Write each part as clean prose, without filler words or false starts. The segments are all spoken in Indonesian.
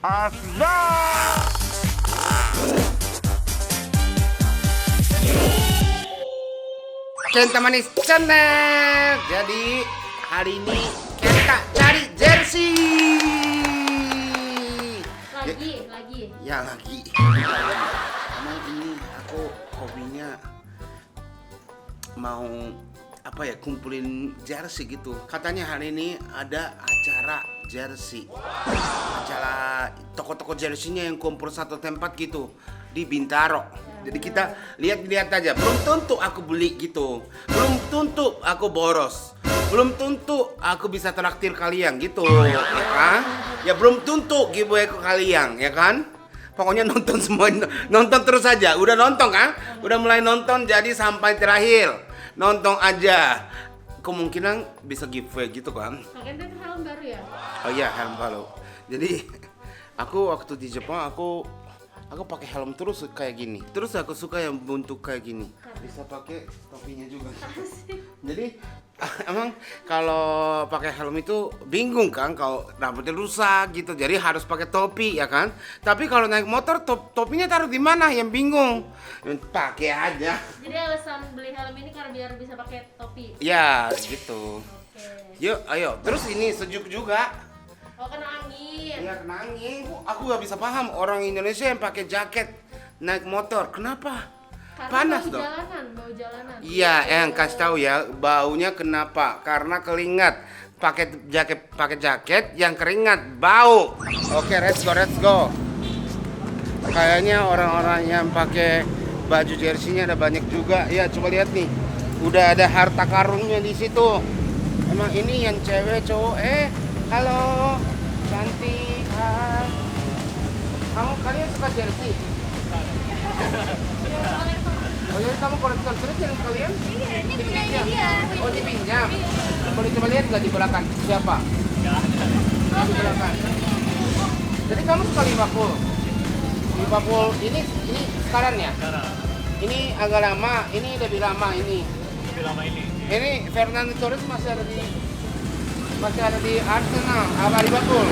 Asda. Kenta Manis Channel. Jadi hari ini kita cari jersey. Lagi. Ya lagi. Emang ini aku hobinya mau apa ya, kumpulin jersey gitu. Katanya hari ini ada acara jersey. Acara toko-toko jersey-nya yang kumpul satu tempat gitu di Bintaro. Jadi kita lihat-lihat aja. Belum tentu aku beli gitu. Belum tentu aku boros. Belum tentu aku bisa traktir kalian gitu, ya kan? Ya belum tentu giveaway ke kalian, ya kan? Pokoknya nonton semua, nonton terus aja. Udah nonton kan? Udah mulai nonton, jadi sampai terakhir nonton aja. Kemungkinan bisa giveaway gitu kan? Kalian itu helm baru ya? Oh iya, helm baru. Jadi aku waktu di Jepang aku pakai helm terus kayak gini. Terus aku suka yang bentuk kayak gini. Bisa pakai topinya juga. Jadi emang kalau pakai helm itu bingung kan kalau rambutnya rusak gitu. Jadi harus pakai topi ya kan. Tapi kalau naik motor topinya taruh di mana? Yang bingung. Pakai aja. Jadi alasan beli helm ini karena biar bisa pakai topi. Ya gitu. Oke. Yuk, ayo. Terus ini sejuk juga. Oh, kena angin. Iya, kena angin. Aku gak bisa paham orang Indonesia yang pakai jaket naik motor. Kenapa? Karena Panas bau dong. jalanan. Iya, yang kasih tahu ya, baunya kenapa? Karena keringat. Pakai jaket yang keringat, bau. Oke, let's go. Kayaknya orang-orang yang pakai baju jersey-nya ada banyak juga. Ya, coba lihat nih. Udah ada harta karunnya di situ. Emang ini yang cewek cowok. Halo, cantik. Hai. Kalian suka jersey? Oh jadi kamu kolektor terus jersey kalian? Iya, ini punyanya Dipinjam? dia. Oh dipinjam? Boleh coba lihat nggak di belakang? Siapa? Di belakang. Jadi kamu suka Liverpool? Liverpool ini sekarang ya? Ini agak lama, ini lebih lama ini. Ini Fernando Torres masih ada di Arsenal, apa Liverpool.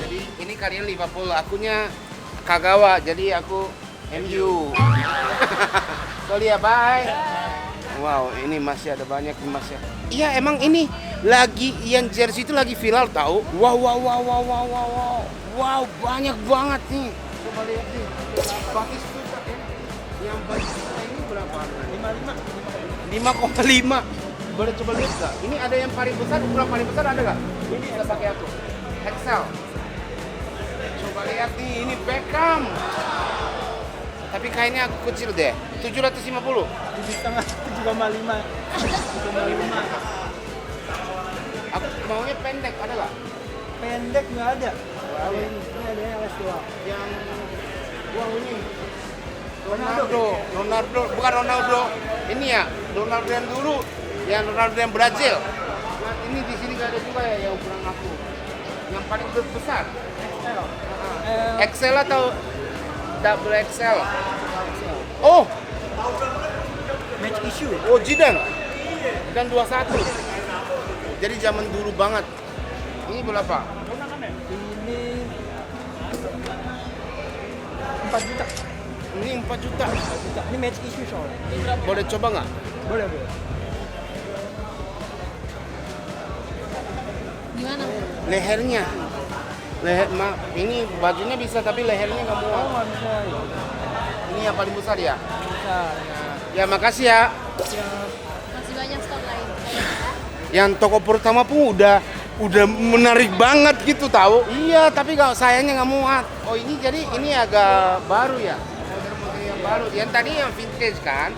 Jadi ini kalian Liverpool, akunya Kagawa, jadi aku MU. Sorry ya, bye. Wow, ini masih ada banyak nih masih. Iya, emang ini lagi yang jersey itu lagi viral tahu. Wow, banyak banget nih. Coba lihat nih. Batis juga ya. Yang batis ini berapa? 5,5. Boleh coba lihat nggak? Ini ada yang paling besar, ukuran paling besar ada nggak? Ini bisa pakai aku. XL. Coba lihat nih, ini Beckham. Tapi kayaknya aku kecil deh. 750. 7,5. 7,5. Aku maunya pendek, ada nggak? Pendek nggak ada. Kalau ini ada yang LS doang. Yang ini. Ronaldo, bukan Ronaldo. Ini ya, Ronaldo yang dulu. Yang Ronaldo yang Brazil. Nah, ini di sini nggak ada juga ya yang ukuran aku. Yang paling besar. XL. XL atau double XL? Oh, Match issue. oh Zidane. Dan 21. Jadi zaman dulu banget. Ini berapa? Ini 4 juta. Ini 4 juta. 4 juta. Ini match issue soalnya. Boleh coba nggak? Boleh. Gimana? Lehernya. Ini bajunya bisa tapi lehernya nggak Oh, muat. nggak bisa. Ini yang paling besar ya? Bisa. Ya makasih ya. Masih banyak stok lain. Yang toko pertama pun udah menarik banget gitu tahu. Iya, tapi sayangnya nggak muat. Oh ini jadi ini agak baru ya? Model-model yang baru. Yang tadi yang vintage kan?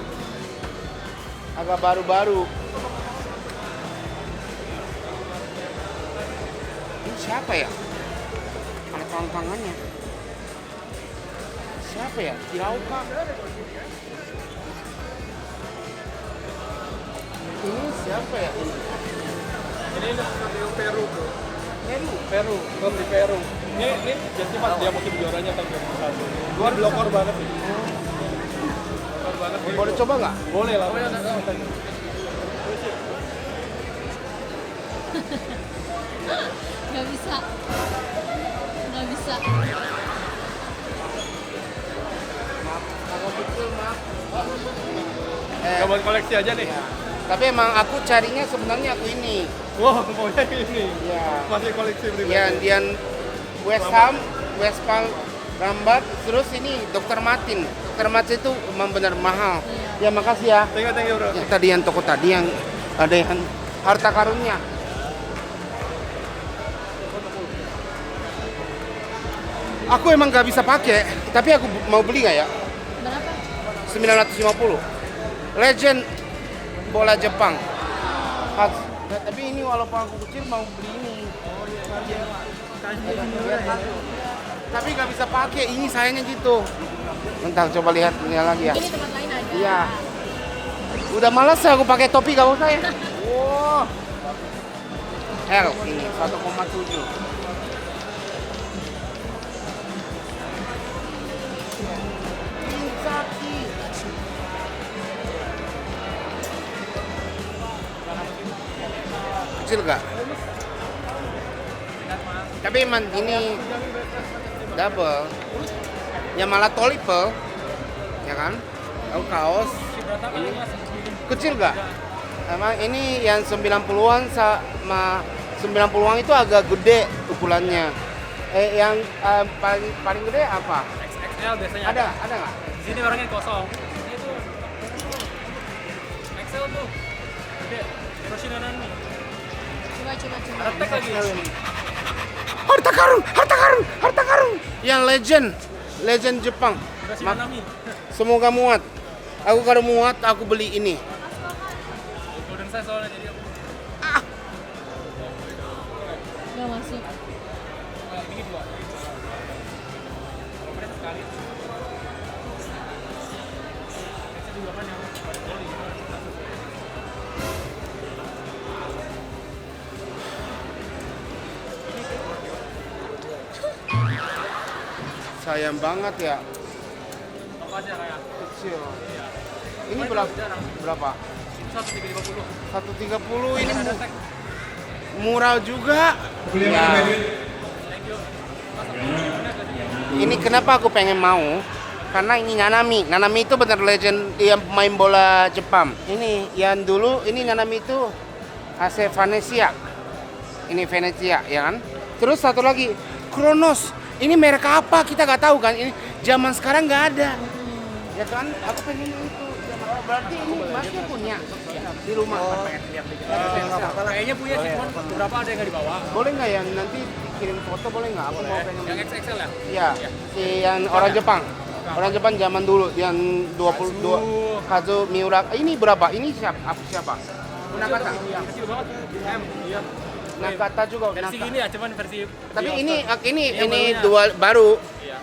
Agak baru-baru. Ini siapa ya? Ada tantangannya. Siapa ya? Kirauka. Ini siapa ya? Ini Peru. Klub di Peru. Ini jadi pas dia musim juaranya tahun 2001. Luar blokor banget sih. Blokor banget. Boleh coba nggak? Boleh lah. Nggak bisa. Maaf, agak kecil maaf. Nggak buat koleksi aja nih. Ya. Tapi emang aku carinya sebenarnya aku ini. Wah, pokoknya ini. Ya. Masih koleksi pribadi. Yang West Ham, West Palm, Rambat, terus ini Dr. Martin. Dr. Martin itu memang benar mahal. Ya makasih ya. Thank you bro. Yang tadi yang toko tadi yang ada yang harta karunnya. Aku emang gak bisa pakai, tapi aku mau beli nggak ya? Berapa? 950. Legend bola Jepang. Khas. Nah, tapi ini walaupun aku kecil mau beli ini. Tapi nggak bisa pakai, ini sayangnya gitu. Bentar coba lihat ini lagi ya. Ini tempat lain ada. Iya. Udah malas aku pakai topi gak usah ya. Wow. L ini 1,7. Kecil gak? Tapi emang ini double. Ya malah triple. Ya kan? Tahu kaos. Ini kecil gak? Emang ini yang 90-an sama 90-an itu agak gede ukurannya. Yang paling gede apa? XXL biasanya Ada nggak? Di sini orangnya kosong. Ini tuh XL tuh gede. Hiroshima nih. Coba. Retek lagi. Harta karun. Yang legend Jepang. Hiroshima Nami. Semoga muat. Aku kalau muat aku beli ini. Golden size soalnya jadi aku. Nggak masuk. Ini dua. Kalau mereka sekali. Itu juga kan yang pada poli. Sayang banget ya. Apa aja kayak Kecil. iya. Ini Paling berapa? jarang. Berapa? 1.350. 130 ini Ada tag. murah juga. Ya. Thank you. Ini kenapa aku pengen mau? Karena ini Nanami. Nanami itu benar legend yang main bola Jepang. Ini yang dulu ini Nanami itu AC Venezia. Ini Venezia ya kan? Terus satu lagi Kronos. Ini merek apa kita nggak tahu kan? Ini zaman sekarang nggak ada. Ya kan? Aku pengen itu. Berarti ini masih punya di rumah. Kayaknya punya sih, cuman beberapa ada yang nggak dibawa. Boleh nggak ya nanti kirim foto boleh nggak? Aku mau pengen. Yang XXL ya? Iya, si yang orang Jepang. Orang Jepang zaman dulu yang 22 Kazu Miura. Ini berapa? Ini siapa? Nakata. Kecil banget. M. Iya. Nakata juga. Versi gini ya, cuman versi. Tapi ini Iya, barunya. dua baru. Iya.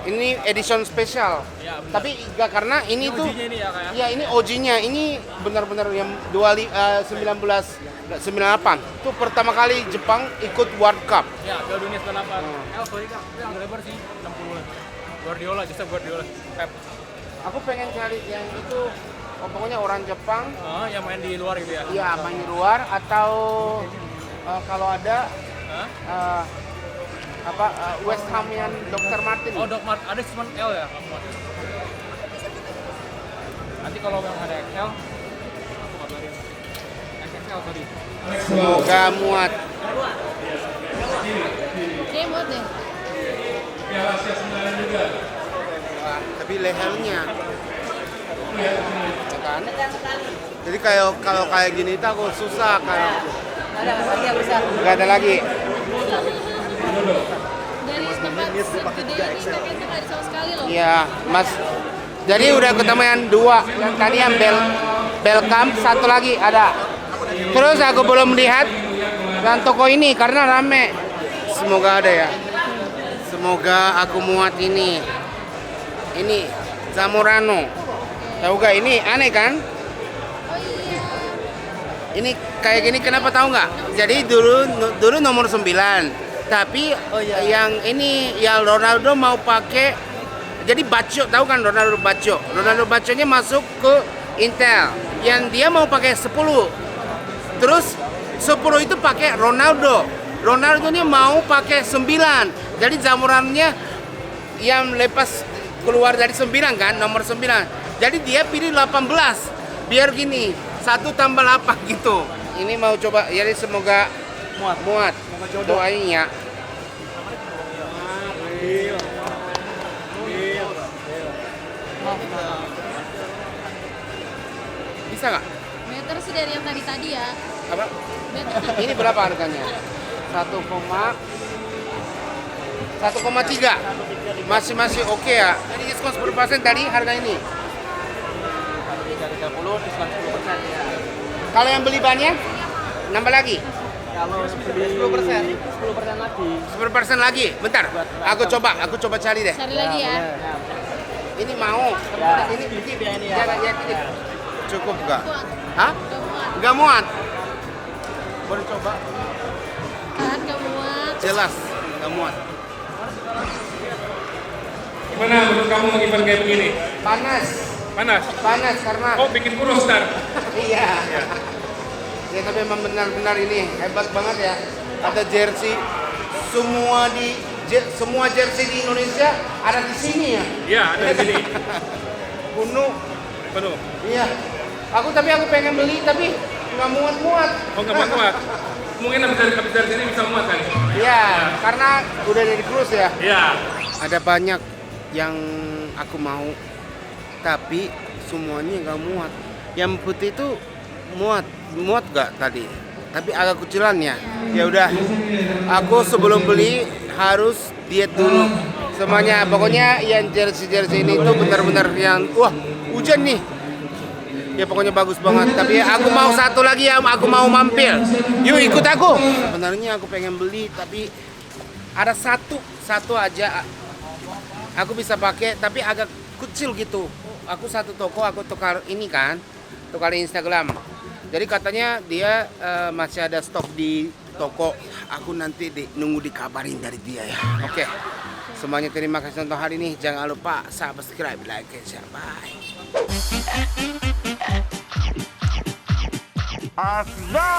Ini edition spesial. Iya, benar. Tapi enggak karena ini tuh OG-nya ini ya kayak. ya ini OG-nya. Ini benar-benar yang 1998. Itu pertama kali Jepang ikut World Cup. Ya, Piala Dunia 98. Sorry Kak, itu yang lebar sih 60 lah. Guardiola, Josep Guardiola. Pep. Aku pengen cari yang itu pokoknya orang Jepang. Yang main di luar gitu ya. Iya, main di luar atau kalau ada Hah? West Ham yang Dr. Martin. Oh, Doc Mart ada cuma L ya. Nanti kalau yang ada XL, aku kabarin. XXL tadi. Semoga muat. Kayaknya muat deh. Wah, tapi lehernya. Ya kan? Jadi kalau kayak gini tuh aku susah kalau nggak ada lagi. Dari tempat segede ini tapi itu nggak ada sama sekali loh. Iya, Mas. Jadi udah ketemu yang dua. Yang tadi yang Belcam, satu lagi ada. Terus aku belum lihat dan toko ini karena rame. Semoga ada ya. Semoga aku muat ini. Ini Zamorano. Tahu gak ini aneh kan? Oh iya. Ini kayak gini kenapa tahu nggak? Jadi dulu nomor 9. Tapi yang ini yang Ronaldo mau pakai jadi Baccio, tahu kan Ronaldo Baccio? Ronaldo Baccio-nya masuk ke Intel. Yang dia mau pakai 10. Terus 10 itu pakai Ronaldo. Ronaldo ini mau pakai 9. Jadi jamurannya yang lepas keluar dari 9 kan, nomor 9. Jadi dia pilih 18. Biar gini, 1 tambah 8 gitu. Ini mau coba, jadi semoga muat. Doain ya. Bisa nggak? Meter sih dari yang tadi ya. Apa? Meter. Ini berapa harganya? 1,3. Masih oke ya. Jadi diskon 10% dari harga ini. Kalau yang beli banyak, nambah lagi. Kalau 10% lagi. 10% lagi. Bentar. Aku coba cari deh. Cari lagi ya. Ini mau. Ini ya. Cukup nggak? Hah? Nggak muat. Boleh coba? Kan kamu muat. Jelas, nggak muat. Gimana menurut kamu event kayak begini? Panas karena Oh, bikin kurus ntar. iya. Ya tapi memang benar-benar ini hebat banget ya. Ada jersey semua jersey di Indonesia ada di sini ya. Iya, ada di sini. Penuh. Iya. Aku pengen beli tapi nggak muat. Oh, nggak muat. Mungkin habis dari sini bisa muat kan? Iya, karena udah dari cruise ya. Iya. Ada banyak yang aku mau, tapi semuanya nggak muat. Yang putih itu muat nggak tadi? Tapi agak kecilan ya. Ya udah, aku sebelum beli harus diet dulu. Semuanya, pokoknya yang jersey ini tuh benar-benar yang hujan nih. Ya pokoknya bagus banget. Tapi aku mau satu lagi ya, aku mau mampir. Yuk ikut aku. Sebenarnya aku pengen beli, tapi ada satu aja aku bisa pakai, tapi agak kecil gitu. Aku satu toko, aku tukar ini kan, tukar Instagram. Jadi katanya dia masih ada stok di toko. Aku nanti nunggu dikabarin dari dia ya. Oke. Semuanya terima kasih nonton hari ini. Jangan lupa subscribe, like, and share. Bye. Asda.